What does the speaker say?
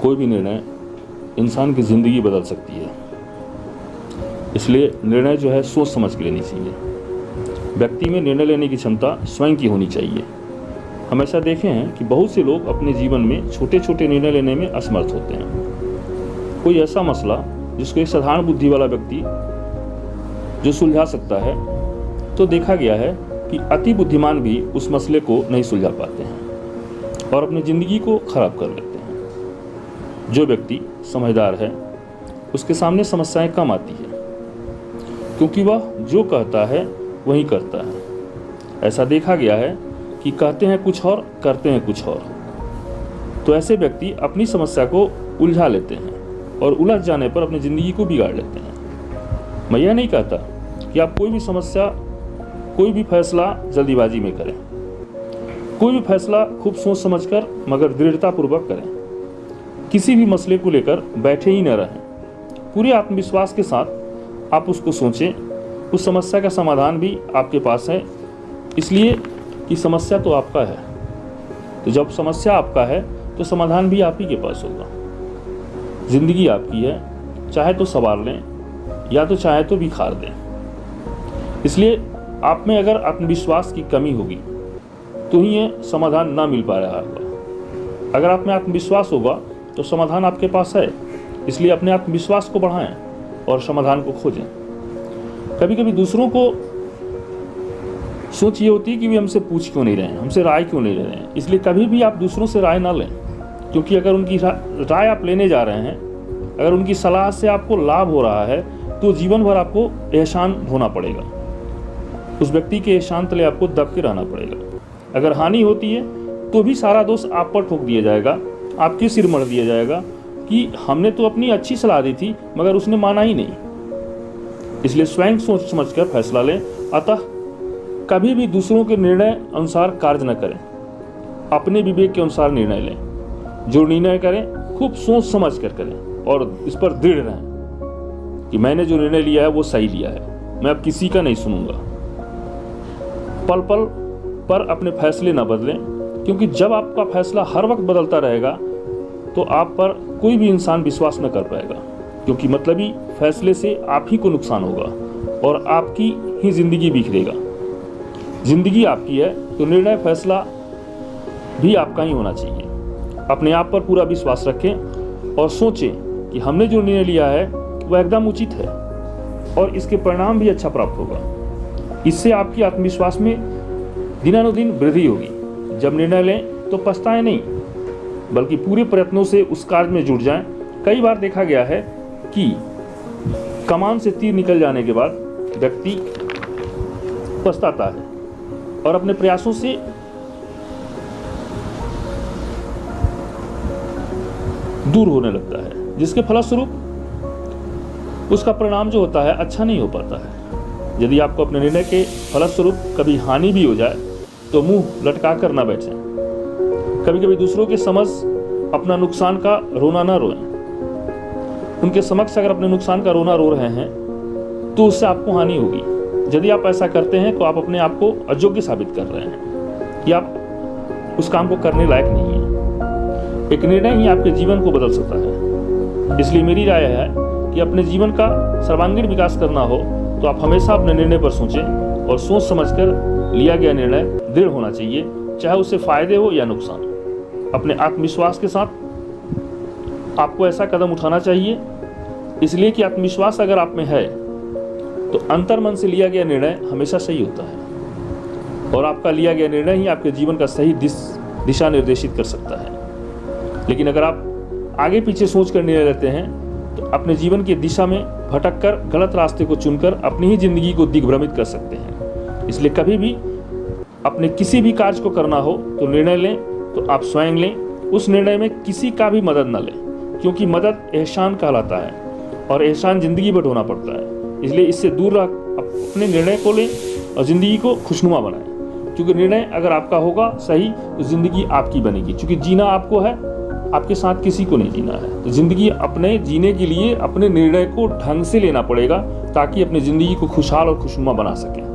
कोई भी निर्णय इंसान की ज़िंदगी बदल सकती है। इसलिए निर्णय जो है सोच समझ के लेनी चाहिए। व्यक्ति में निर्णय लेने की क्षमता स्वयं की होनी चाहिए। हम ऐसा देखे हैं कि बहुत से लोग अपने जीवन में छोटे छोटे निर्णय लेने में असमर्थ होते हैं। कोई ऐसा मसला जिसको एक साधारण बुद्धि वाला व्यक्ति जो सुलझा सकता है, तो देखा गया है कि अति बुद्धिमान भी उस मसले को नहीं सुलझा पाते हैं और अपनी ज़िंदगी को खराब कर लेते हैं। जो व्यक्ति समझदार है उसके सामने समस्याएं कम आती है, क्योंकि वह जो कहता है वही करता है। ऐसा देखा गया है कि कहते हैं कुछ और करते हैं कुछ और। तो ऐसे व्यक्ति अपनी समस्या को उलझा लेते हैं और उलझ जाने पर अपनी ज़िंदगी को बिगाड़ लेते हैं। मैं यह नहीं कहता कि आप कोई भी फैसला जल्दीबाजी में करें। कोई भी फैसला खूब सोच समझकर मगर दृढ़तापूर्वक करें। किसी भी मसले को लेकर बैठे ही न रहें। पूरे आत्मविश्वास के साथ आप उसको सोचें। उस समस्या का समाधान भी आपके पास है, इसलिए कि समस्या तो आपका है। तो जब समस्या आपका है तो समाधान भी आप ही के पास होगा। ज़िंदगी आपकी है, चाहे तो संवार लें या तो चाहे तो बिखार दें। इसलिए आप में अगर आत्मविश्वास की कमी होगी तो ही ये समाधान ना मिल पा रहा होगा। अगर आप में आत्मविश्वास होगा तो समाधान आपके पास है। इसलिए अपने आत्मविश्वास को बढ़ाएं और समाधान को खोजें। कभी कभी दूसरों को सोच ये होती है कि वे हमसे पूछ क्यों नहीं रहे हैं, हमसे राय क्यों नहीं ले रहे हैं। इसलिए कभी भी आप दूसरों से राय ना लें, क्योंकि अगर उनकी राय आप लेने जा रहे हैं, अगर उनकी सलाह से आपको लाभ हो रहा है, तो जीवन भर आपको एहसान ढोना पड़ेगा। उस व्यक्ति के एहसान तले आपको दब के रहना पड़ेगा। अगर हानि होती है तो भी सारा दोष आप पर ठोक दिया जाएगा, आपके सिर मढ़ दिया जाएगा कि हमने तो अपनी अच्छी सलाह दी थी मगर उसने माना ही नहीं। इसलिए स्वयं सोच समझकर फैसला लें। अतः कभी भी दूसरों के निर्णय अनुसार कार्य न करें, अपने विवेक के अनुसार निर्णय लें। जो निर्णय करें खूब सोच समझ कर करें और इस पर दृढ़ रहें कि मैंने जो निर्णय लिया है वो सही लिया है, मैं अब किसी का नहीं सुनूंगा। पल पल पर अपने फैसले न बदलें, क्योंकि जब आपका फैसला हर वक्त बदलता रहेगा तो आप पर कोई भी इंसान विश्वास न कर पाएगा, क्योंकि मतलबी फैसले से आप ही को नुकसान होगा और आपकी ही जिंदगी बिखरेगा। जिंदगी आपकी है तो निर्णय फैसला भी आपका ही होना चाहिए। अपने आप पर पूरा विश्वास रखें और सोचें कि हमने जो निर्णय लिया है वह एकदम उचित है और इसके परिणाम भी अच्छा प्राप्त होगा। इससे आपकी आत्मविश्वास में दिनानुदिन वृद्धि होगी। जब निर्णय लें तो पछताएं नहीं, बल्कि पूरे प्रयत्नों से उस कार्य में जुट जाएं। कई बार देखा गया है कि कमान से तीर निकल जाने के बाद व्यक्ति पछताता है और अपने प्रयासों से दूर होने लगता है, जिसके फलस्वरूप उसका परिणाम जो होता है अच्छा नहीं हो पाता है। यदि आपको अपने निर्णय के फलस्वरूप कभी हानि भी हो जाए तो मुंह लटका कर ना बैठें। कभी कभी दूसरों के समझ अपना नुकसान का रोना ना रोएं। उनके समक्ष अगर अपने नुकसान का रोना रो रहे हैं तो उससे आपको हानि होगी। यदि आप ऐसा करते हैं तो आप अपने आप को अयोग्य साबित कर रहे हैं कि आप उस काम को करने लायक नहीं है। एक निर्णय ही आपके जीवन को बदल सकता है। इसलिए मेरी राय है कि अपने जीवन का सर्वांगीण विकास करना हो तो आप हमेशा अपने निर्णय पर सोचें और सोच समझकर लिया गया निर्णय दृढ़ होना चाहिए, चाहे उससे फायदे हो या नुकसान। अपने आत्मविश्वास के साथ आपको ऐसा कदम उठाना चाहिए, इसलिए कि आत्मविश्वास अगर आप में है तो अंतर्मन से लिया गया निर्णय हमेशा सही होता है और आपका लिया गया निर्णय ही आपके जीवन का सही दिशा निर्देशित कर सकता है। लेकिन अगर आप आगे पीछे सोच कर निर्णय लेते हैं तो अपने जीवन की दिशा में भटक कर गलत रास्ते को चुनकर अपनी ही जिंदगी को दिग्भ्रमित कर सकते हैं। इसलिए कभी भी अपने किसी भी कार्य को करना हो तो निर्णय लें तो आप स्वयं लें। उस निर्णय में किसी का भी मदद न लें, क्योंकि मदद एहसान कहलाता है और एहसान जिंदगी भर ढोना पड़ता है। इसलिए इससे दूर रह अपने निर्णय को लें और ज़िंदगी को खुशनुमा बनाएं, क्योंकि निर्णय अगर आपका होगा सही तो ज़िंदगी आपकी बनेगी। क्योंकि जीना आपको है, आपके साथ किसी को नहीं जीना है। तो ज़िंदगी अपने जीने के लिए अपने निर्णय को ढंग से लेना पड़ेगा ताकि अपनी ज़िंदगी को खुशहाल और खुशनुमा बना सकें।